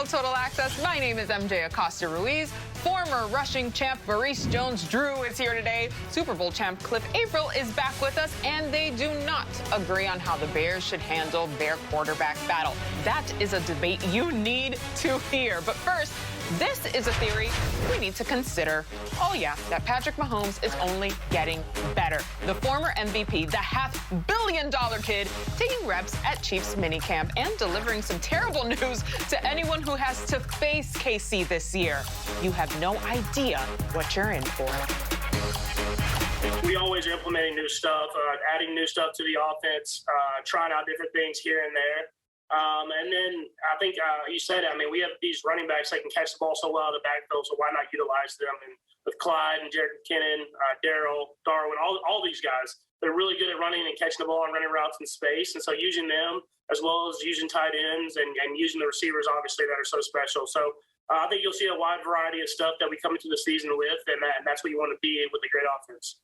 NFL Total Access. My name is MJ Acosta-Ruiz. Former rushing champ Maurice Jones-Drew is here today. Super Bowl champ Cliff April is back with us, and they do not agree on how the Bears should handle their quarterback battle. That is a debate you need to hear. But first, this is a theory we need to consider. Oh, yeah, that Patrick Mahomes is only getting better. The former MVP, the $500 million kid, taking reps at Chiefs minicamp and delivering some terrible news to anyone who has to face KC this year. You have no idea what you're in for. We always are implementing new stuff, adding new stuff to the offense, trying out different things here and there. And then I think you said it. I mean, we have these running backs that can catch the ball so well in the backfield, so why not utilize them? And with Clyde and Jared McKinnon, Darryl, Darwin, all these guys, they're really good at running and catching the ball and running routes in space. And so using them as well as using tight ends and using the receivers, obviously, that are so special. So I think you'll see a wide variety of stuff that we come into the season with, and that's what you want to be with a great offense.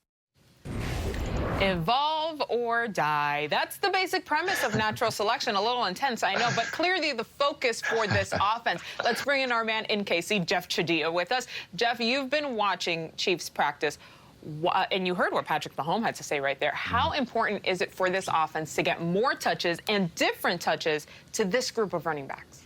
Evolve or die. That's the basic premise of natural selection. A little intense, I know, but clearly the focus for this offense. Let's bring in our man in KC, Jeff Chadillo, with us. Jeff, you've been watching Chiefs practice, and you heard what Patrick Mahomes had to say right there. How important is it for this offense to get more touches and different touches to this group of running backs?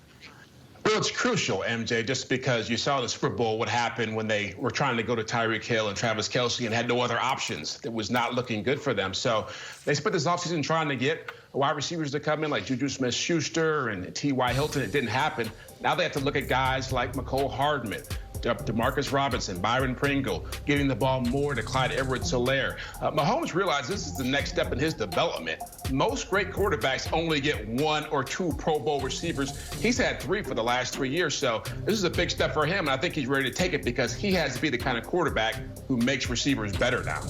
Well, it's crucial, MJ, just because you saw the Super Bowl, what happened when they were trying to go to Tyreek Hill and Travis Kelce and had no other options. It was not looking good for them. So they spent this offseason trying to get wide receivers to come in like Juju Smith-Schuster and T.Y. Hilton. It didn't happen. Now they have to look at guys like McCole Hardman, Demarcus Robinson, Byron Pringle, giving the ball more to Clyde Edwards-Helaire. Mahomes realized this is the next step in his development. Most great quarterbacks only get 1 or 2 Pro Bowl receivers. He's had 3 for the last 3 years, so this is a big step for him, and I think he's ready to take it because he has to be the kind of quarterback who makes receivers better now.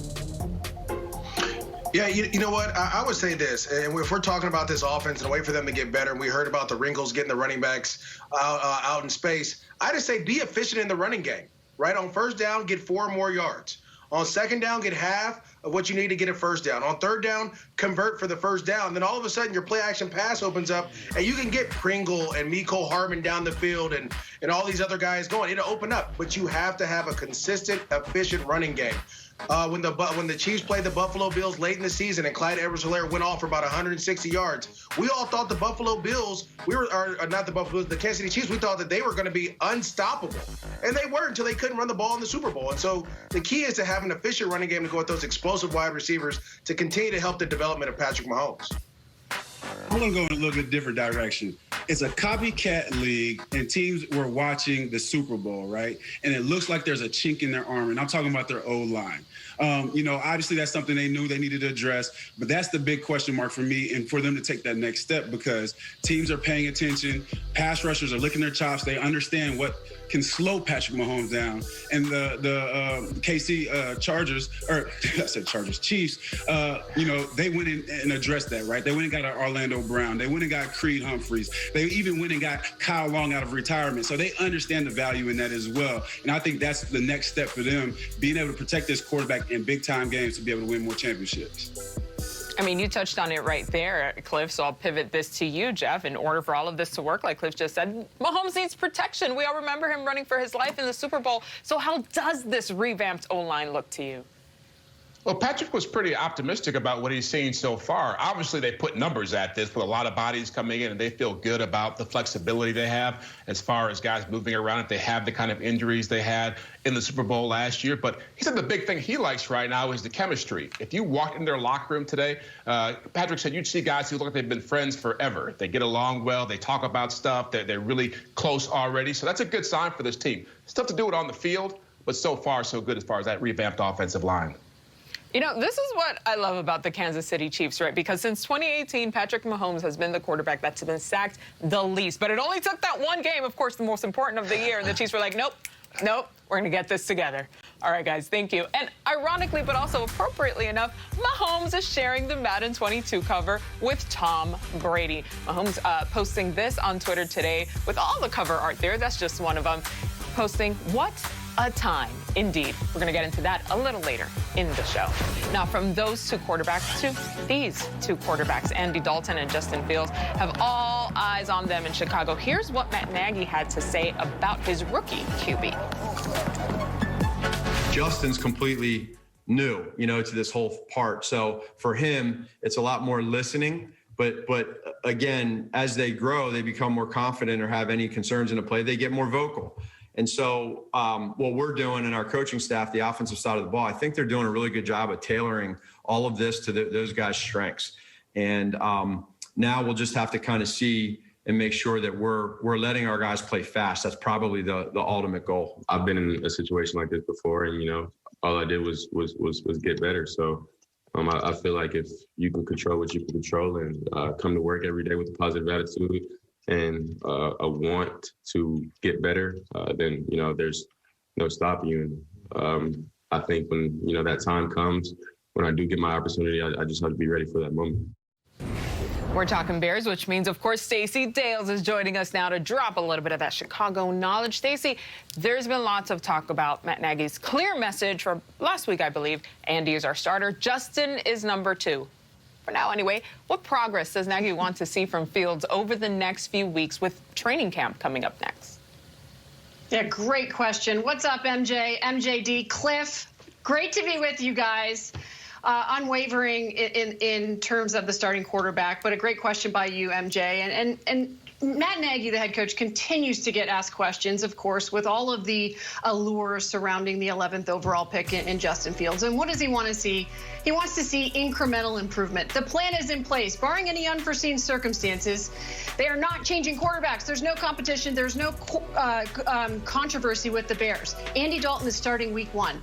Yeah, you know what? I would say this, and if we're talking about this offense and a way for them to get better, and we heard about the wrinkles getting the running backs out in space, I just say be efficient in the running game, right? On first down, get 4 more yards. On second down, get half of what you need to get a first down. On third down, convert for the first down. Then all of a sudden, your play-action pass opens up, and you can get Pringle and McCole Hardman down the field and all these other guys going. It'll open up, but you have to have a consistent, efficient running game. When the Chiefs played the Buffalo Bills late in the season and Clyde Edwards-Helaire went off for about 160 yards, we all thought the Buffalo Bills, not the Buffalo Bills, the Kansas City Chiefs, we thought that they were going to be unstoppable. And they weren't until they couldn't run the ball in the Super Bowl. And so the key is to have an efficient running game to go with those explosive wide receivers to continue to help the development of Patrick Mahomes. I'm going to go in a little bit different direction. It's a copycat league, and teams were watching the Super Bowl, right? And it looks like there's a chink in their armor, and I'm talking about their O-line. Obviously that's something they knew they needed to address, but that's the big question mark for me and for them to take that next step because teams are paying attention. Pass rushers are licking their chops. They understand what can slow Patrick Mahomes down. And the KC Chiefs, they went in and addressed that, right? They went and got Orlando Brown. They went and got Creed Humphreys. They even went and got Kyle Long out of retirement. So they understand the value in that as well. And I think that's the next step for them, being able to protect this quarterback in big-time games to be able to win more championships. I mean, you touched on it right there, Cliff, so I'll pivot this to you, Jeff. In order for all of this to work, like Cliff just said, Mahomes needs protection. We all remember him running for his life in the Super Bowl. So how does this revamped O-line look to you? Well, Patrick was pretty optimistic about what he's seen so far. Obviously, they put numbers at this with a lot of bodies coming in, and they feel good about the flexibility they have as far as guys moving around if they have the kind of injuries they had in the Super Bowl last year. But he said the big thing he likes right now is the chemistry. If you walked in their locker room today, Patrick said you'd see guys who look like they've been friends forever. They get along well. They talk about stuff. They're really close already. So that's a good sign for this team. It's tough to do it on the field, but so far so good as far as that revamped offensive line. You know, this is what I love about the Kansas City Chiefs, right? Because since 2018, Patrick Mahomes has been the quarterback that's been sacked the least. But it only took that one game, of course, the most important of the year. And the Chiefs were like, nope, we're going to get this together. All right, guys, thank you. And ironically, but also appropriately enough, Mahomes is sharing the Madden 22 cover with Tom Brady. Mahomes posting this on Twitter today with all the cover art there. That's just one of them. Posting, what a time. Indeed. We're going to get into that a little later in the show. Now, from those two quarterbacks to these two quarterbacks, Andy Dalton and Justin Fields, have all eyes on them in Chicago. Here's what Matt Nagy had to say about his rookie QB. Justin's completely new, to this whole part. So for him, it's a lot more listening. But again, as they grow, they become more confident or have any concerns in a play, they get more vocal. And so what we're doing in our coaching staff, the offensive side of the ball, I think they're doing a really good job of tailoring all of this to those guys' strengths. And now we'll just have to kind of see and make sure that we're letting our guys play fast. That's probably the ultimate goal. I've been in a situation like this before, and all I did was get better. So I feel like if you can control what you can control and come to work every day with a positive attitude and a want to get better, then there's no stopping you. And I think when that time comes, when I do get my opportunity, I just have to be ready for that moment. We're talking Bears, which means, of course, Stacey Dales is joining us now to drop a little bit of that Chicago knowledge. Stacey, there's been lots of talk about Matt Nagy's clear message from last week, I believe. Andy is our starter. Justin is number 2. For now, anyway, what progress does Nagy want to see from Fields over the next few weeks with training camp coming up next? Yeah, great question. What's up, MJ, MJD, Cliff? Great to be with you guys. Unwavering in terms of the starting quarterback, but a great question by you, MJ. And Matt Nagy, the head coach, continues to get asked questions, of course, with all of the allure surrounding the 11th overall pick in Justin Fields. And what does he want to see? He wants to see incremental improvement. The plan is in place, barring any unforeseen circumstances. They are not changing quarterbacks. There's no competition. There's no controversy with the Bears. Andy Dalton is starting week 1.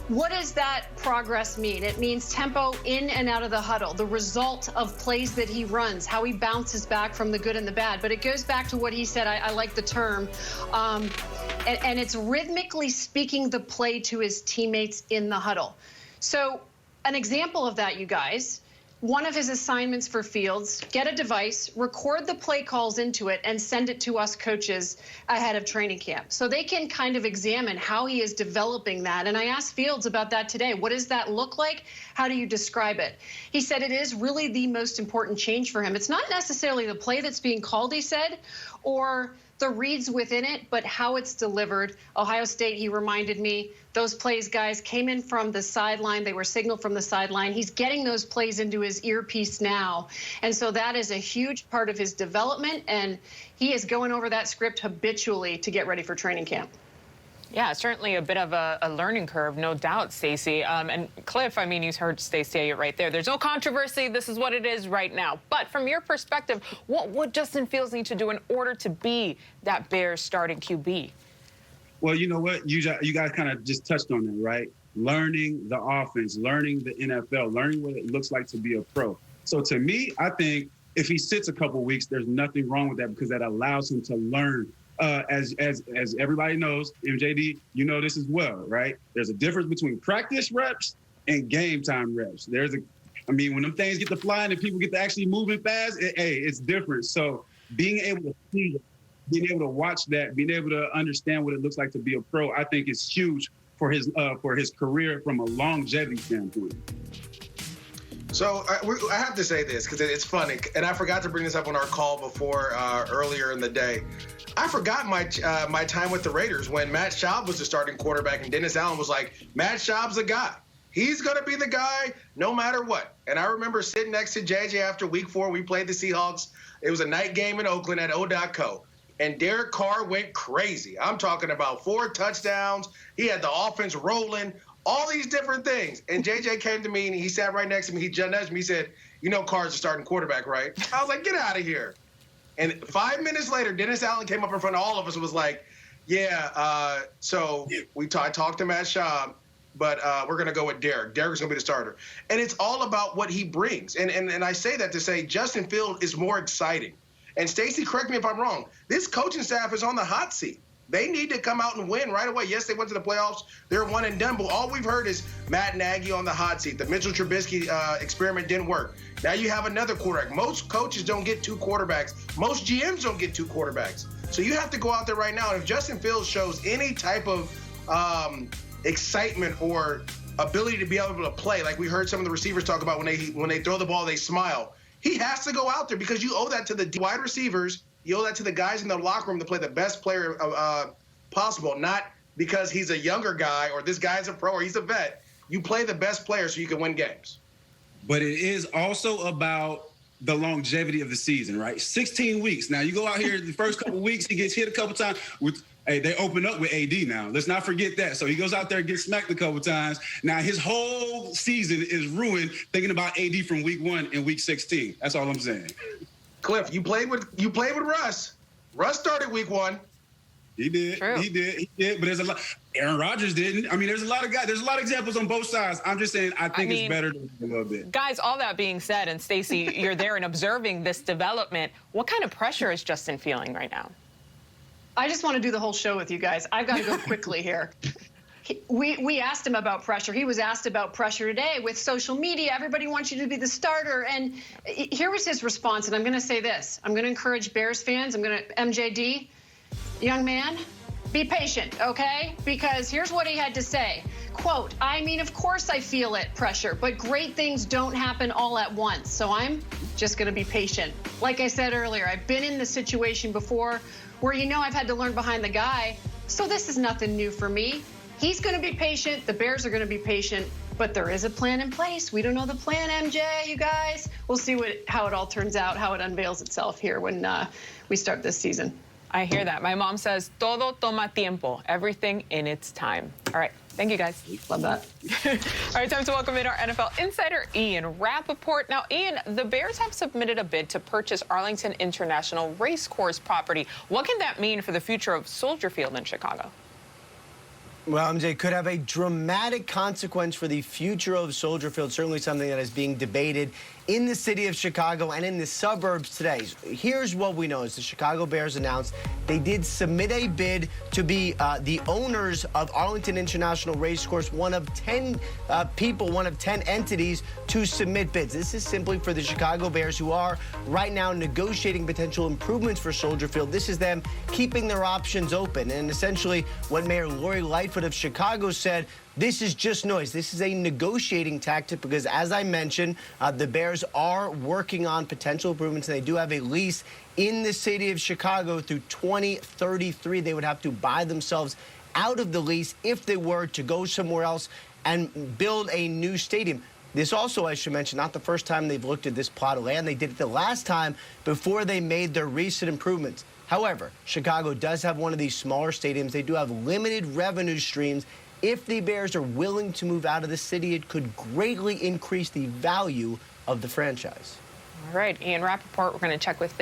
What does that progress mean? It means tempo in and out of the huddle, the result of plays that he runs, how he bounces back from the good and the bad. But it goes back to what he said. I like the term. And it's rhythmically speaking the play to his teammates in the huddle. So an example of that, you guys, one of his assignments for Fields, get a device, record the play calls into it, and send it to us coaches ahead of training camp. So they can kind of examine how he is developing that. And I asked Fields about that today. What does that look like? How do you describe it? He said it is really the most important change for him. It's not necessarily the play that's being called, he said, or the reads within it, but how it's delivered. Ohio State, he reminded me, those plays, guys, came in from the sideline. They were signaled from the sideline. He's getting those plays into his earpiece now. And so that is a huge part of his development, and he is going over that script habitually to get ready for training camp. Yeah, certainly a bit of a learning curve, no doubt, Stacey. And Cliff, I mean, you heard Stacey say it right there. There's no controversy. This is what it is right now. But from your perspective, what would Justin Fields need to do in order to be that Bears starting QB? Well, you know what? You guys kind of just touched on it, right? Learning the offense, learning the NFL, learning what it looks like to be a pro. So to me, I think if he sits a couple weeks, there's nothing wrong with that because that allows him to learn. As everybody knows, MJD, you know this as well, right? There's a difference between practice reps and game time reps. When them things get to flying and people get to actually moving fast, it's different. So being able to see it, being able to watch that, being able to understand what it looks like to be a pro, I think is huge for his career from a longevity standpoint. So I have to say this because it's funny, and I forgot to bring this up on our call before earlier in the day. I forgot my time with the Raiders when Matt Schaub was the starting quarterback and Dennis Allen was like, Matt Schaub's the guy. He's going to be the guy no matter what. And I remember sitting next to JJ after week 4. We played the Seahawks. It was a night game in Oakland at O.co. And Derek Carr went crazy. I'm talking about 4 touchdowns. He had the offense rolling, all these different things. And JJ came to me and he sat right next to me. He nudged me. He said, you know Carr's the starting quarterback, right? I was like, get out of here. And 5 minutes later, Dennis Allen came up in front of all of us and was like, so I talked to Matt Schaub, but we're going to go with Derek. Derek's going to be the starter. And it's all about what he brings. And I say that to say Justin Fields is more exciting. And Stacey, correct me if I'm wrong, this coaching staff is on the hot seat. They need to come out and win right away. Yes, they went to the playoffs. They're one and done. But all we've heard is Matt Nagy on the hot seat. The Mitchell Trubisky experiment didn't work. Now you have another quarterback. Most coaches don't get 2 quarterbacks. Most GMs don't get 2 quarterbacks. So you have to go out there right now. And if Justin Fields shows any type of excitement or ability to be able to play. Like we heard some of the receivers talk about when they throw the ball, they smile. He has to go out there because you owe that to the wide receivers. You owe that to the guys in the locker room to play the best player possible, not because he's a younger guy or this guy's a pro or he's a vet. You play the best player so you can win games. But it is also about the longevity of the season, right? 16 weeks. Now, you go out here the first couple weeks, he gets hit a couple times. Hey, they open up with AD now. Let's not forget that. So he goes out there and gets smacked a couple times. Now, his whole season is ruined thinking about AD from week 1 and week 16. That's all I'm saying. Cliff, you played with Russ. Russ started week 1. He did. True. He did. But there's a lot. Aaron Rodgers didn't. I mean, there's a lot of guys. There's a lot of examples on both sides. I'm just saying I think it's better than a little bit. Guys, all that being said, and Stacey, you're there and observing this development. What kind of pressure is Justin feeling right now? I just want to do the whole show with you guys. I've got to go quickly here. We asked him about pressure. He was asked about pressure today with social media. Everybody wants you to be the starter. And here was his response. And I'm going to say this. I'm going to encourage Bears fans. MJD, young man, be patient, okay? Because here's what he had to say. Quote, I mean, of course I feel it, pressure, but great things don't happen all at once. So I'm just going to be patient. Like I said earlier, I've been in the situation before where, I've had to learn behind the guy. So this is nothing new for me. He's going to be patient. The Bears are going to be patient. But there is a plan in place. We don't know the plan, MJ, you guys. We'll see how it all turns out, how it unveils itself here when we start this season. I hear that. My mom says, todo toma tiempo, everything in its time. All right. Thank you, guys. Love that. All right, time to welcome in our NFL insider, Ian Rappaport. Now, Ian, the Bears have submitted a bid to purchase Arlington International Racecourse property. What can that mean for the future of Soldier Field in Chicago? Well, MJ, could have a dramatic consequence for the future of Soldier Field, certainly something that is being debated in the city of Chicago and in the suburbs today. Here's what we know is the Chicago Bears announced they did submit a bid to be the owners of Arlington International Racecourse, one of 10 people, one of 10 entities to submit bids. This is simply for the Chicago Bears who are right now negotiating potential improvements for Soldier Field. This is them keeping their options open. And essentially what Mayor Lori Lightfoot of Chicago said, this is just noise. This is a negotiating tactic because, as I mentioned, the Bears are working on potential improvements, and they do have a lease in the city of Chicago through 2033. They would have to buy themselves out of the lease if they were to go somewhere else and build a new stadium. This also, I should mention, not the first time they've looked at this plot of land. They did it the last time before they made their recent improvements. However, Chicago does have one of these smaller stadiums. They do have limited revenue streams. If the Bears are willing to move out of the city, it could greatly increase the value of the franchise. All right, Ian Rappaport, we're going to check with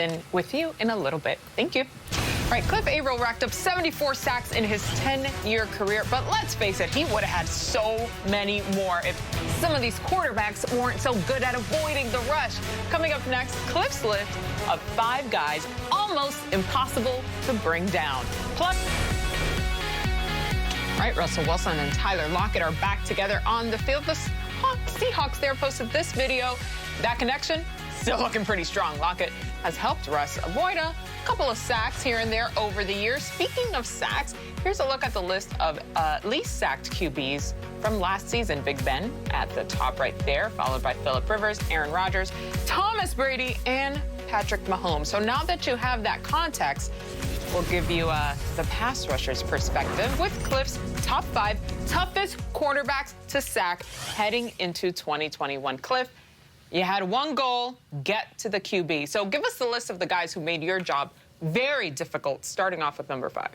you in a little bit. Thank you. All right, Cliff Averill racked up 74 sacks in his 10-year career, but let's face it, he would have had so many more if some of these quarterbacks weren't so good at avoiding the rush. Coming up next, Cliff's list of 5 guys almost impossible to bring down. Plus, all right, Russell Wilson and Tyler Lockett are back together on the field. The Seahawks there posted this video. That connection still looking pretty strong. Lockett has helped Russ avoid a couple of sacks here and there over the years. Speaking of sacks, here's a look at the list of least sacked QBs from last season. Big Ben at the top right there, followed by Phillip Rivers, Aaron Rodgers, Thomas Brady, and Patrick Mahomes. So now that you have that context, we'll give you the pass rushers perspective with Cliff's top 5 toughest quarterbacks to sack heading into 2021. Cliff, you had one goal, get to the QB. So give us the list of the guys who made your job very difficult, starting off with number 5.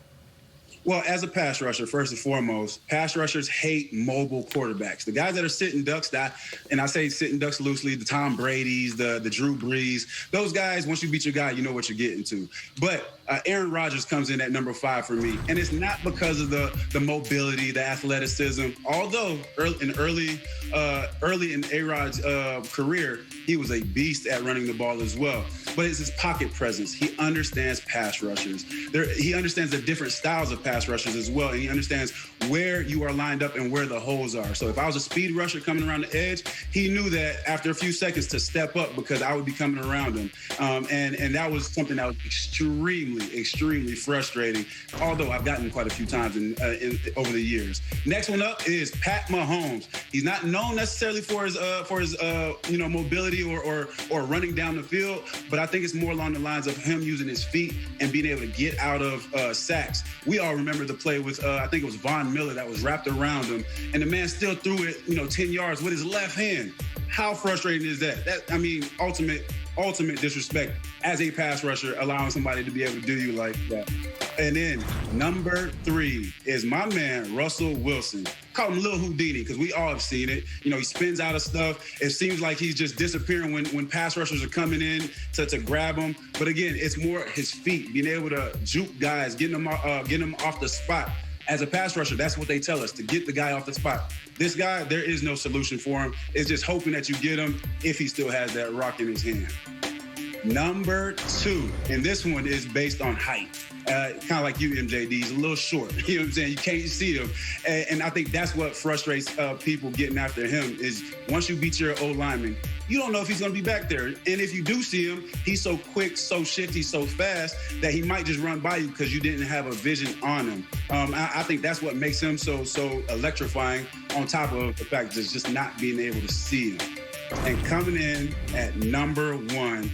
Well, as a pass rusher, first and foremost, pass rushers hate mobile quarterbacks. The guys that are sitting ducks, and I say sitting ducks loosely, the Tom Brady's, the Drew Brees, those guys, once you beat your guy, you know what you're getting to. But Aaron Rodgers comes in at number 5 for me, and it's not because of the mobility, the athleticism. Although early in A-Rod's career, he was a beast at running the ball as well. But it's his pocket presence. He understands pass rushers. He understands the different styles of pass rushers as well, and he understands where you are lined up and where the holes are. So if I was a speed rusher coming around the edge, he knew that after a few seconds to step up because I would be coming around him. And that was something that was extremely frustrating, although I've gotten quite a few times over the years. Next one up is Pat Mahomes. He's not known necessarily for his mobility or running down the field, but I think it's more along the lines of him using his feet and being able to get out of sacks. We all remember the play with I think it was Von Miller that was wrapped around him, and the man still threw it 10 yards with his left hand. How frustrating is that? Ultimate disrespect as a pass rusher, allowing somebody to be able to do you like that. And then number 3 is my man, Russell Wilson. Call him Lil Houdini because we all have seen it. He spins out of stuff. It seems like he's just disappearing when pass rushers are coming in to grab him. But again, it's more his feet, being able to juke guys, getting them off the spot. As a pass rusher, that's what they tell us, to get the guy off the spot. This guy, there is no solution for him. It's just hoping that you get him if he still has that rock in his hand. Number 2, and this one is based on height. Kind of like you, MJD. He's a little short. You know what I'm saying? You can't see him. And I think that's what frustrates people getting after him is once you beat your old lineman, you don't know if he's going to be back there. And if you do see him, he's so quick, so shifty, so fast that he might just run by you because you didn't have a vision on him. I think that's what makes him so electrifying, on top of the fact that just not being able to see him. And coming in at number 1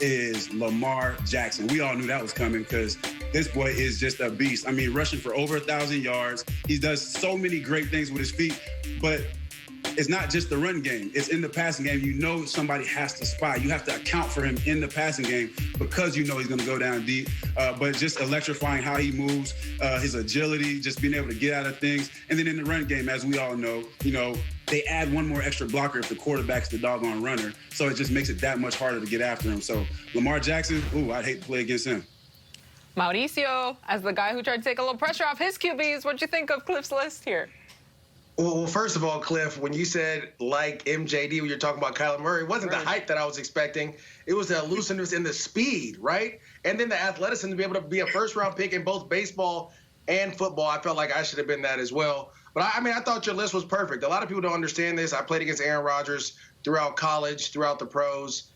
is Lamar Jackson. We all knew that was coming because this boy is just a beast. I mean, rushing for over 1,000 yards. He does so many great things with his feet, but it's not just the run game. It's in the passing game. Somebody has to spy. You have to account for him in the passing game because he's going to go down deep. But just electrifying how he moves, his agility, just being able to get out of things. And then in the run game, as we all know, they add one more extra blocker if the quarterback's the doggone runner. So it just makes it that much harder to get after him. So Lamar Jackson, I'd hate to play against him. Mauricio, as the guy who tried to take a little pressure off his QBs, what'd you think of Cliff's list here? Well, first of all, Cliff, when you said like MJD, when you're talking about Kyler Murray, it wasn't the hype that I was expecting. It was the elusiveness and the speed, right? And then the athleticism to be able to be a first-round pick in both baseball and football. I felt like I should have been that as well. But I thought your list was perfect. A lot of people don't understand this. I played against Aaron Rodgers throughout college, throughout the pros.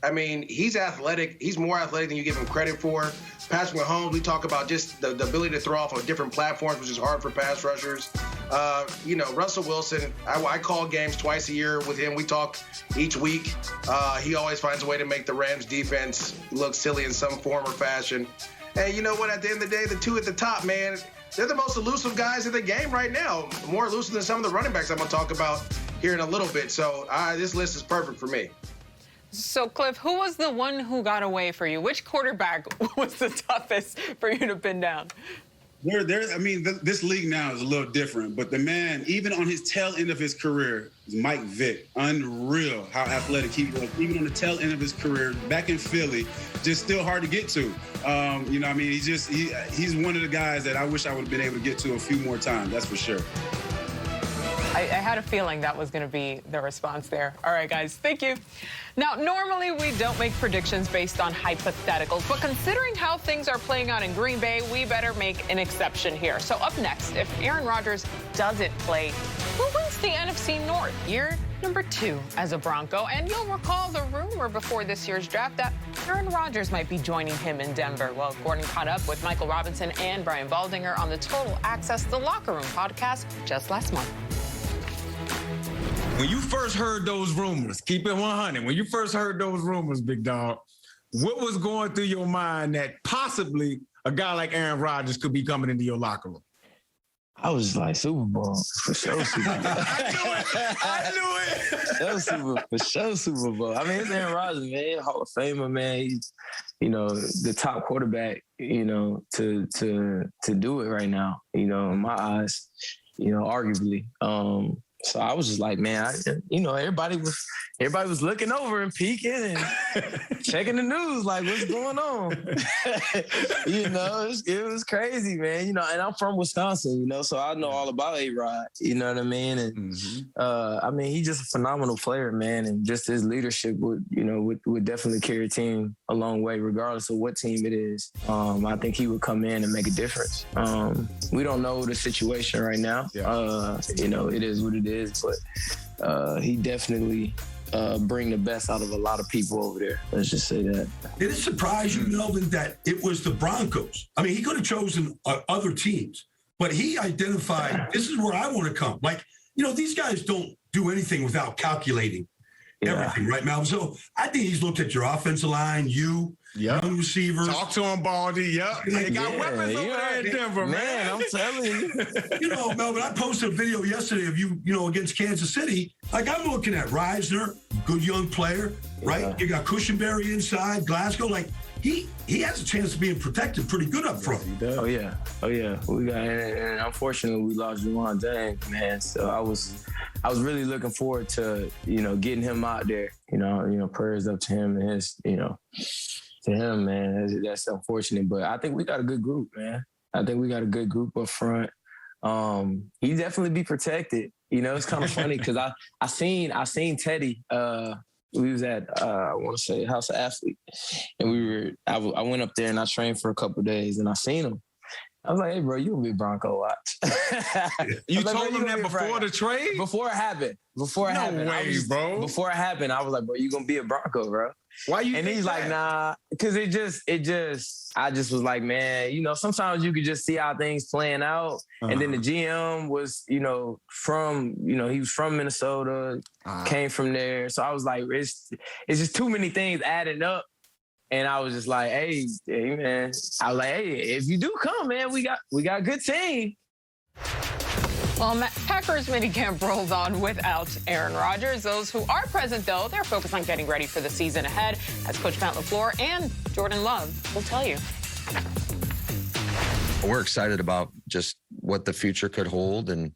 I mean, he's athletic. He's more athletic than you give him credit for. Patrick Mahomes, we talk about just the ability to throw off of different platforms, which is hard for pass rushers. Russell Wilson, I call games twice a year with him. We talk each week. He always finds a way to make the Rams defense look silly in some form or fashion. And you know what? At the end of the day, the 2 at the top, man, they're the most elusive guys in the game right now. More elusive than some of the running backs I'm going to talk about here in a little bit. So this list is perfect for me. So, Cliff, who was the one who got away for you? Which quarterback was the toughest for you to pin down? This league now is a little different, but the man, even on his tail end of his career, is Mike Vick. Unreal how athletic he was. Even on the tail end of his career, back in Philly, just still hard to get to. He's one of the guys that I wish I would have been able to get to a few more times. That's for sure. I had a feeling that was going to be the response there. All right, guys, thank you. Now, normally we don't make predictions based on hypotheticals, but considering how things are playing out in Green Bay, we better make an exception here. So up next, if Aaron Rodgers doesn't play, who wins the NFC North? Year number 2 as a Bronco. And you'll recall the rumor before this year's draft that Aaron Rodgers might be joining him in Denver. Well, Gordon caught up with Michael Robinson and Brian Baldinger on the Total Access The Locker Room podcast just last month. When you first heard those rumors, keep it 100. When you first heard those rumors, big dog, what was going through your mind that possibly a guy like Aaron Rodgers could be coming into your locker room? I was like, Super Bowl, for sure Super Bowl. I knew it. For sure Super Bowl. I mean, it's Aaron Rodgers, man, Hall of Famer, man. He's, the top quarterback, to do it right now, in my eyes, arguably. So I was just like, man, everybody was looking over and peeking and checking the news, like, what's going on? It was crazy, man. And I'm from Wisconsin, so I know all about A-Rod. You know what I mean? And he's just a phenomenal player, man, and just his leadership would definitely carry a team a long way, regardless of what team it is. I think he would come in and make a difference. We don't know the situation right now. Yeah. It is what it is, but he definitely bring the best out of a lot of people over there. Let's just say that. Did it surprise you, Melvin, that it was the Broncos? I mean, he could have chosen other teams, but he identified, this is where I want to come. Like, these guys don't do anything without calculating everything, right, Melvin? So I think he's looked at your offensive line, young receivers. Talk to him, Baldy. Yep. They got weapons over there in Denver, man. I'm telling you. Melvin, I posted a video yesterday of you, against Kansas City. Like, I'm looking at Reisner, good young player, right? Yeah. You got Cushenberry inside, Glasgow. Like, he has a chance of being protected pretty good up front. Oh yeah. We got, and unfortunately we lost Juwan James, man. So I was really looking forward to getting him out there. Prayers up to him and his to him, man. That's unfortunate, but I think we got a good group, man. I think we got a good group up front. He definitely be protected. It's kind of funny because I seen Teddy. We was at I want to say House of Athlete, and I went up there and I trained for a couple of days, and I seen him. I was like, hey, bro, you gonna be Bronco watch. You told him that before the trade? Before it happened. No way, bro. Before it happened, I was like, bro, you gonna be a Bronco, bro. Why you? And he's that? Like, nah, because I just was like, man, sometimes you could just see how things playing out. And then the GM was, he was from Minnesota, came from there. So I was like, it's just too many things adding up. And I was just like, hey, man. I was like, hey, if you do come, man, we got a good team. Well, Packers minicamp rolls on without Aaron Rodgers. Those who are present, though, they're focused on getting ready for the season ahead, as Coach Matt LaFleur and Jordan Love will tell you. We're excited about just what the future could hold. And,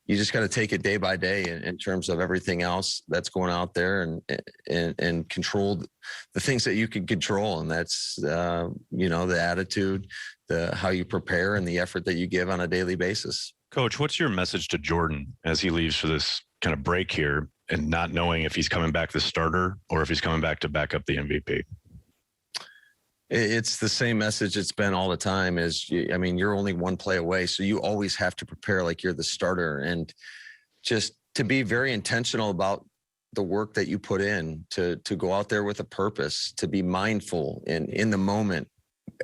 you just got to take it day by day in terms of everything else that's going out there and control the things that you can control. And that's, the attitude, how you prepare and the effort that you give on a daily basis. Coach, what's your message to Jordan as he leaves for this kind of break here and not knowing if he's coming back the starter or if he's coming back to back up the MVP? It's the same message it's been all the time you're only one play away. So you always have to prepare like you're the starter, and just to be very intentional about the work that you put in to go out there with a purpose, to be mindful in the moment.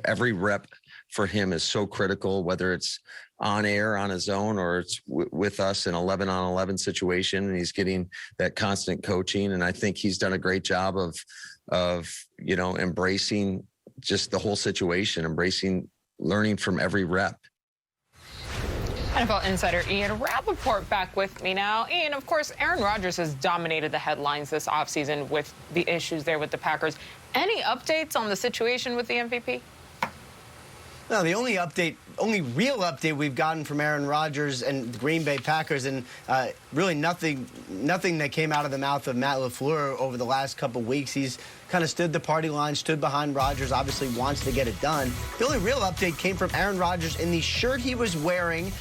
Every rep for him is so critical, whether it's on air on his own or it's with us in 11-on-11 situation, and he's getting that constant coaching. And I think he's done a great job of embracing just the whole situation, learning from every rep. NFL insider Ian Rappaport back with me now. Ian, of course, Aaron Rodgers has dominated the headlines this offseason with the issues there with the Packers. Any updates on the situation with the MVP? No, the only real update we've gotten from Aaron Rodgers and the Green Bay Packers, and really nothing that came out of the mouth of Matt LaFleur over the last couple weeks. He's kind of stood the party line, stood behind Rodgers, obviously wants to get it done. The only real update came from Aaron Rodgers in the shirt he was wearing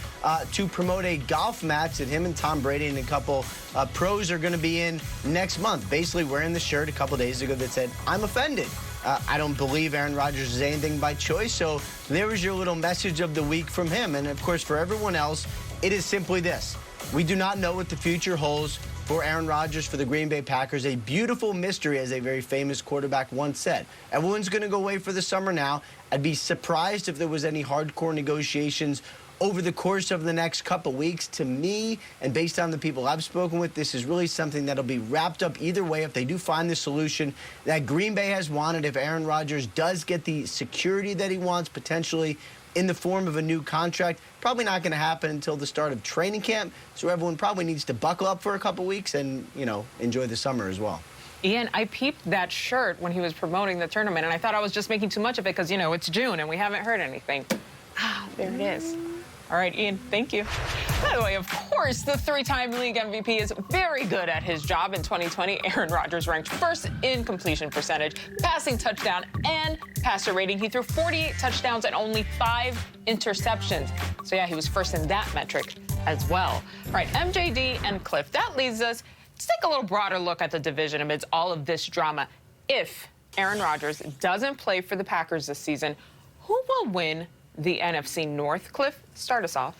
to promote a golf match that him and Tom Brady and a couple pros are going to be in next month. Basically wearing the shirt a couple days ago that said, "I'm offended." I don't believe Aaron Rodgers is anything by choice, so there was your little message of the week from him. And, of course, for everyone else, it is simply this. We do not know what the future holds for Aaron Rodgers, for the Green Bay Packers. A beautiful mystery, as a very famous quarterback once said. Everyone's going to go away for the summer now. I'd be surprised if there was any hardcore negotiations over the course of the next couple weeks. To me, and based on the people I've spoken with, this is really something that'll be wrapped up either way if they do find the solution that Green Bay has wanted. If Aaron Rodgers does get the security that he wants, potentially in the form of a new contract, probably not going to happen until the start of training camp. So everyone probably needs to buckle up for a couple weeks and, enjoy the summer as well. Ian, I peeped that shirt when he was promoting the tournament, and I thought I was just making too much of it because, it's June and we haven't heard anything. There it is. All right, Ian, thank you. By the way, of course, the three-time league MVP is very good at his job. In 2020, Aaron Rodgers ranked first in completion percentage, passing touchdown, and passer rating. He threw 48 touchdowns and only 5 interceptions. So, yeah, he was first in that metric as well. All right, MJD and Cliff, that leads us to take a little broader look at the division amidst all of this drama. If Aaron Rodgers doesn't play for the Packers this season, who will win the NFC North? Cliff, start us off.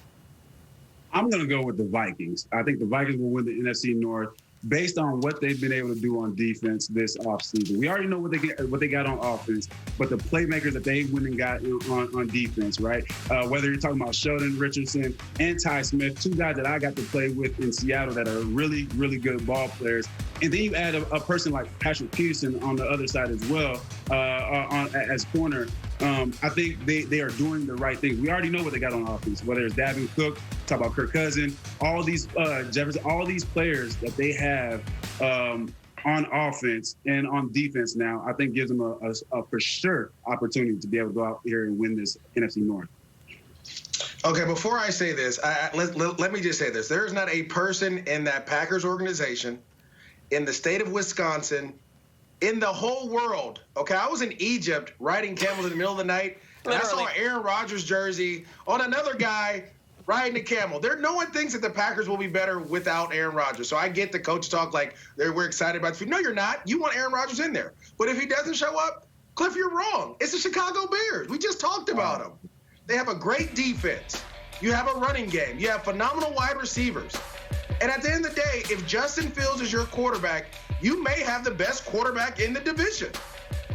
I'm going to go with the Vikings. I think the Vikings will win the NFC North based on what they've been able to do on defense this offseason. We already know what they got on offense, but the playmakers that they went and got on defense, right? Whether you're talking about Sheldon Richardson and Ty Smith, 2 guys that I got to play with in Seattle that are really, really good ball players. And then you add a person like Patrick Peterson on the other side as well, as corner. I think they are doing the right things. We already know what they got on offense, whether it's Dalvin Cook, talk about Kirk Cousins, all these Jefferson, all these players that they have on offense and on defense now, I think gives them a for sure opportunity to be able to go out here and win this NFC North. Okay, before I say this, let me just say this. There is not a person in that Packers organization, in the state of Wisconsin, in the whole world. Okay, I was in Egypt riding camels in the middle of the night, and I saw an Aaron Rodgers jersey on another guy riding a camel. No one thinks that the Packers will be better without Aaron Rodgers. So I get the coach talk like we're excited about the. No, you're not. You want Aaron Rodgers in there. But if he doesn't show up, Cliff, you're wrong. It's the Chicago Bears. We just talked about them. They have a great defense. You have a running game. You have phenomenal wide receivers. And at the end of the day, if Justin Fields is your quarterback, you may have the best quarterback in the division.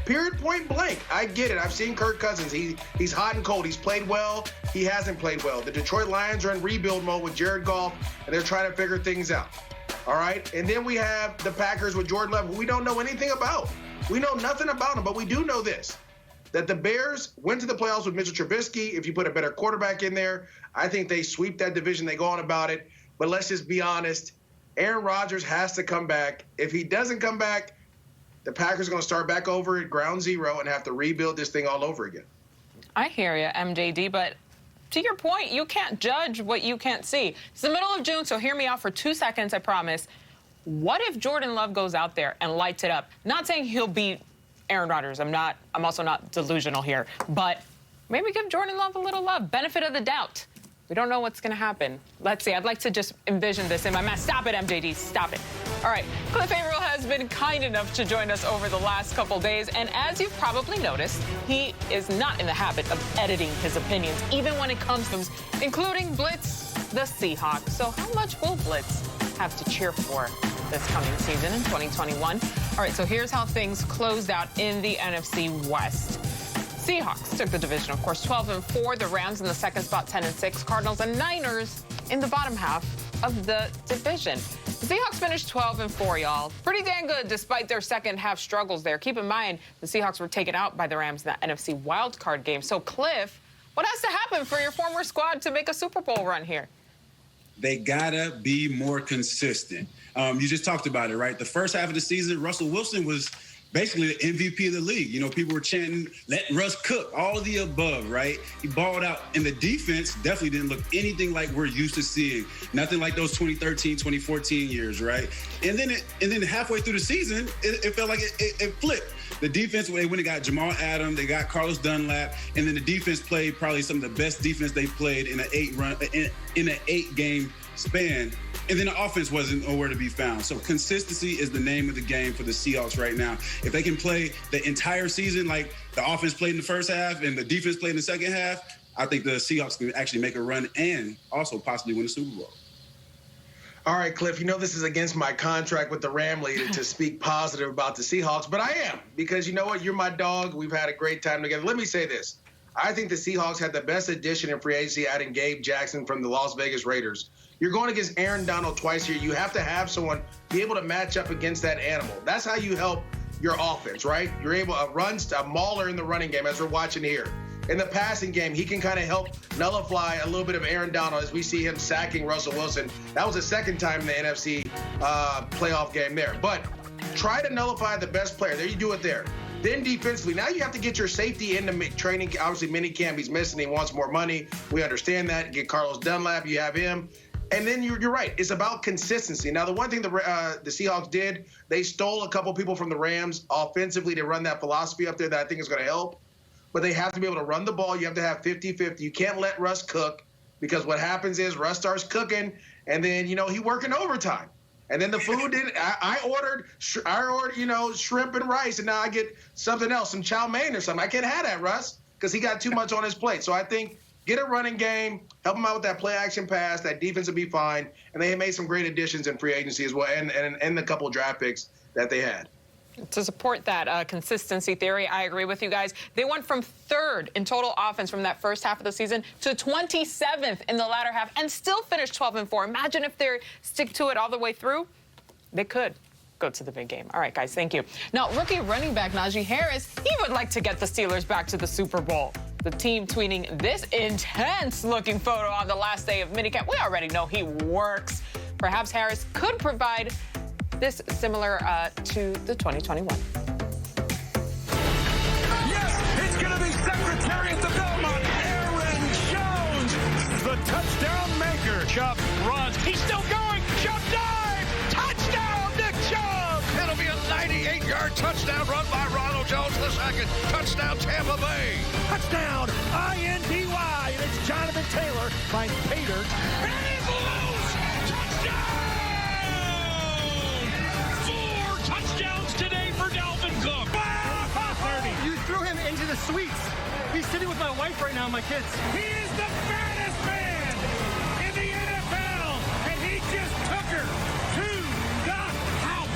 Period, point blank. I get it. I've seen Kirk Cousins. He's hot and cold. He's played well. He hasn't played well. The Detroit Lions are in rebuild mode with Jared Goff, and they're trying to figure things out. All right? And then we have the Packers with Jordan Love, who we don't know anything about. We know nothing about him, but we do know this, that the Bears went to the playoffs with Mitchell Trubisky. If you put a better quarterback in there, I think they sweep that division. They go on about it. But let's just be honest. Aaron Rodgers has to come back. If he doesn't come back, the Packers are going to start back over at ground zero and have to rebuild this thing all over again. I hear you, MJD, but to your point, you can't judge what you can't see. It's the middle of June, so hear me out for 2 seconds, I promise. What if Jordan Love goes out there and lights it up? Not saying he'll beat Aaron Rodgers. I'm also not delusional here, but maybe give Jordan Love a little love, benefit of the doubt. We don't know what's going to happen. Let's see. I'd like to just envision this in my mind. Stop it, MJD. Stop it. All right. Cliff Averill has been kind enough to join us over the last couple days. And as you've probably noticed, he is not in the habit of editing his opinions, even when it comes to including Blitz, the Seahawks. So how much will Blitz have to cheer for this coming season in 2021? All right. So here's how things closed out in the NFC West. Seahawks took the division, of course, 12-4. The Rams in the second spot, 10-6. Cardinals and Niners in the bottom half of the division. The Seahawks finished 12-4, y'all. Pretty dang good despite their second half struggles there. Keep in mind, the Seahawks were taken out by the Rams in the NFC wildcard game. So, Cliff, what has to happen for your former squad to make a Super Bowl run here? They gotta be more consistent. You just talked about it, right? The first half of the season, Russell Wilson was basically the MVP of the league. You know, people were chanting, let Russ cook, all of the above, right? He balled out, and the defense definitely didn't look anything like we're used to seeing. Nothing like those 2013, 2014 years, right? And then halfway through the season, it felt like it flipped. The defense, they went and got Jamal Adams, they got Carlos Dunlap, and then the defense played probably some of the best defense they played in an 8-game span. And then the offense wasn't nowhere to be found. So consistency is the name of the game for the Seahawks right now. If they can play the entire season like the offense played in the first half and the defense played in the second half, I think the Seahawks can actually make a run and also possibly win the Super Bowl. All right, Cliff, you know this is against my contract with the Ram leader to speak positive about the Seahawks, but I am, because you know what? You're my dog. We've had a great time together. Let me say this. I think the Seahawks had the best addition in free agency, adding Gabe Jackson from the Las Vegas Raiders. You're going against Aaron Donald twice here. You have to have someone be able to match up against that animal. That's how you help your offense, right? You're able to a mauler in the running game, as we're watching here. In the passing game, he can kind of help nullify a little bit of Aaron Donald as we see him sacking Russell Wilson. That was the second time in the NFC playoff game there. But try to nullify the best player. There you do it there. Then defensively, now you have to get your safety into training. Obviously, minicamp, he's missing. He wants more money. We understand that. Get Carlos Dunlap, you have him. And then you're right. It's about consistency. Now, the one thing the Seahawks did, they stole a couple people from the Rams offensively to run that philosophy up there that I think is going to help. But they have to be able to run the ball. You have to have 50-50. You can't let Russ cook, because what happens is Russ starts cooking, and then, he working overtime. And then the food didn't. I ordered, shrimp and rice, and now I get something else, some chow mein or something. I can't have that, Russ, because he got too much on his plate. So I think get a running game, help him out with that play action pass. That defense will be fine. And they made some great additions in free agency as well, and the couple of draft picks that they had. To support that consistency theory, I agree with you guys. They went from 3rd in total offense from that first half of the season to 27th in the latter half and still finished 12-4. Imagine if they stick to it all the way through. They could go to the big game. All right, guys, thank you. Now, rookie running back Najee Harris, he would like to get the Steelers back to the Super Bowl. The team tweeting this intense-looking photo on the last day of minicamp. We already know he works. Perhaps Harris could provide this similar to the 2021. Yes, it's going to be Secretary at the Belmont, Aaron Jones, the touchdown maker. Chubb runs. He's still going. Chubb dive. Touchdown, Nick Chubb. It'll be a 98-yard touchdown run by Ronald Jones II. Touchdown, Tampa Bay. Touchdown, INDY. And it's Jonathan Taylor finds Pater. And he's loose. Touchdown. Today for Dalvin Cook. You threw him into the suites. He's sitting with my wife right now, my kids. He is the fattest man in the NFL, and he just took her to the house.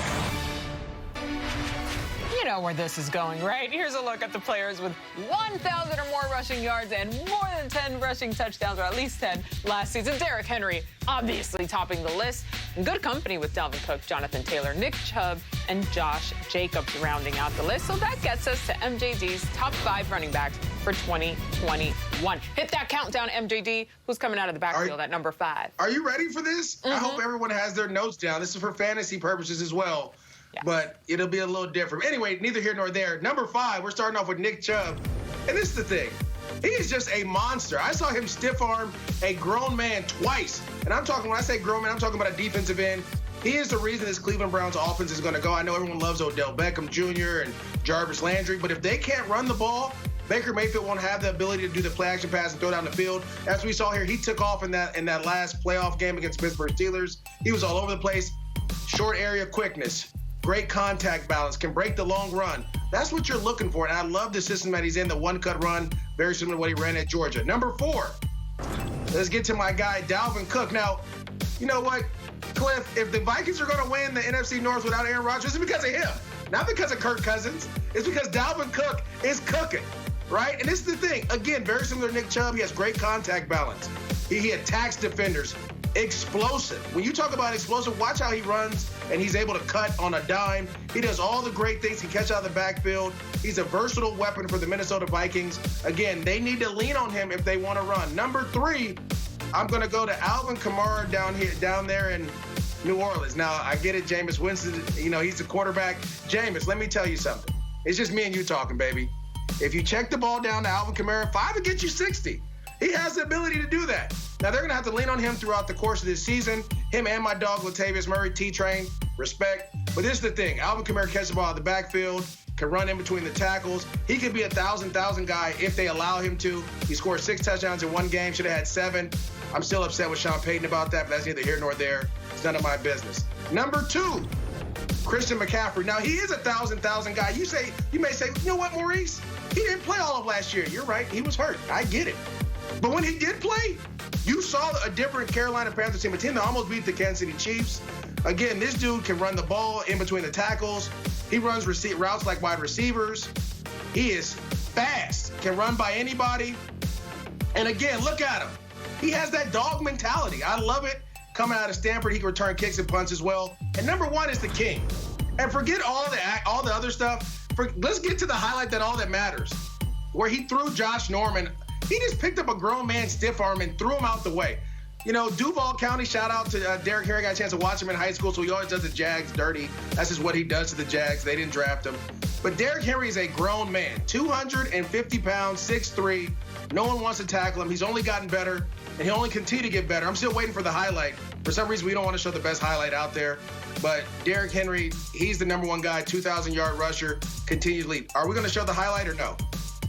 You know where this is going, right? Here's a look at the players with 1,000 or more rushing yards and more than 10 rushing touchdowns, or at least 10 last season. Derrick Henry obviously topping the list. In good company with Dalvin Cook, Jonathan Taylor, Nick Chubb, and Josh Jacobs rounding out the list. So that gets us to MJD's top 5 running backs for 2021. Hit that countdown, MJD. Who's coming out of the backfield at number 5? Are you ready for this? I hope everyone has their notes down. This is for fantasy purposes as well. Yes. But it'll be a little different. Anyway, neither here nor there. Number 5, we're starting off with Nick Chubb. And this is the thing. He is just a monster. I saw him stiff arm a grown man twice. And I'm talking, when I say grown man, I'm talking about a defensive end. He is the reason this Cleveland Browns offense is going to go. I know everyone loves Odell Beckham Jr. and Jarvis Landry, but if they can't run the ball, Baker Mayfield won't have the ability to do the play action pass and throw down the field. As we saw here, he took off in that last playoff game against Pittsburgh Steelers. He was all over the place. Short area quickness, great contact balance, can break the long run. That's what you're looking for, and I love the system that he's in, the one-cut run, very similar to what he ran at Georgia. Number 4, let's get to my guy, Dalvin Cook. Now, you know what, Cliff, if the Vikings are going to win the NFC North without Aaron Rodgers, it's because of him, not because of Kirk Cousins. It's because Dalvin Cook is cooking, right? And this is the thing. Again, very similar to Nick Chubb. He has great contact balance. He attacks defenders. Explosive. When you talk about explosive, watch how he runs and he's able to cut on a dime. He does all the great things. He catches out of the backfield. He's a versatile weapon for the Minnesota Vikings. Again, they need to lean on him if they want to run. Number 3, I'm going to go to Alvin Kamara down there in New Orleans. Now, I get it, Jameis Winston, he's the quarterback. Jameis, let me tell you something. It's just me and you talking, baby. If you check the ball down to Alvin Kamara, 5 will get you 60. He has the ability to do that. Now, they're going to have to lean on him throughout the course of this season. Him and my dog, Latavius Murray, T-Train, respect. But this is the thing. Alvin Kamara catches the ball out of the backfield, can run in between the tackles. He could be a 1,000 guy if they allow him to. He scored 6 touchdowns in one game, should have had 7. I'm still upset with Sean Payton about that, but that's neither here nor there. It's none of my business. Number 2, Christian McCaffrey. Now, he is a 1,000 guy. You may say, you know what, Maurice? He didn't play all of last year. You're right. He was hurt. I get it. But when he did play, you saw a different Carolina Panthers team, a team that almost beat the Kansas City Chiefs. Again, this dude can run the ball in between the tackles. He runs routes like wide receivers. He is fast, can run by anybody. And again, look at him. He has that dog mentality. I love it. Coming out of Stanford, he can return kicks and punts as well. And number 1 is the king. And forget all the other stuff. Let's get to the highlight all that matters, where he threw Josh Norman. He just picked up a grown man stiff arm and threw him out the way. Duval County, shout out to Derrick Henry. Got a chance to watch him in high school, so he always does the Jags dirty. That's just what he does to the Jags. They didn't draft him. But Derrick Henry is a grown man, 250 pounds, 6'3". No one wants to tackle him. He's only gotten better, and he'll only continue to get better. I'm still waiting for the highlight. For some reason, we don't want to show the best highlight out there. But Derrick Henry, he's the #1 guy, 2,000-yard rusher, continues to lead. Are we going to show the highlight or no?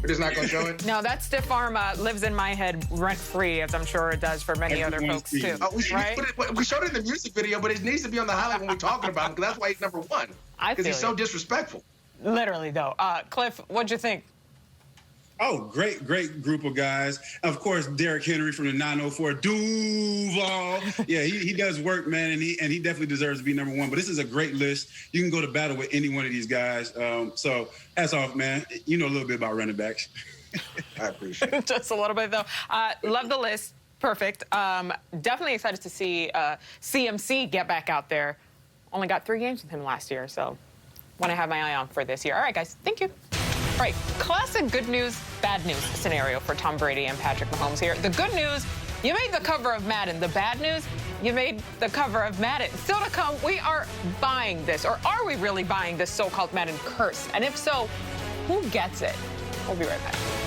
We're just not going to show it? No, that stiff arm lives in my head rent-free, as I'm sure it does for many other folks, too. We showed it in the music video, but it needs to be on the highlight when we're talking about him, because that's why he's #1. Because he's so disrespectful. Literally, though. Cliff, what'd you think? Oh, great group of guys. Of course, Derrick Henry from the 904 Duval. Yeah, he does work, man, and he definitely deserves to be #1. But this is a great list. You can go to battle with any one of these guys. So hats off, man. You know a little bit about running backs. I appreciate it. Just a little bit, though. Love the list. Perfect. Definitely excited to see CMC get back out there. Only got 3 games with him last year, so want to have my eye on for this year. All right, guys. Thank you. All right, classic good news, bad news scenario for Tom Brady and Patrick Mahomes here. The good news, you made the cover of Madden. The bad news, you made the cover of Madden. Still to come, we are buying this, or are we really buying this so-called Madden curse? And if so, who gets it? We'll be right back.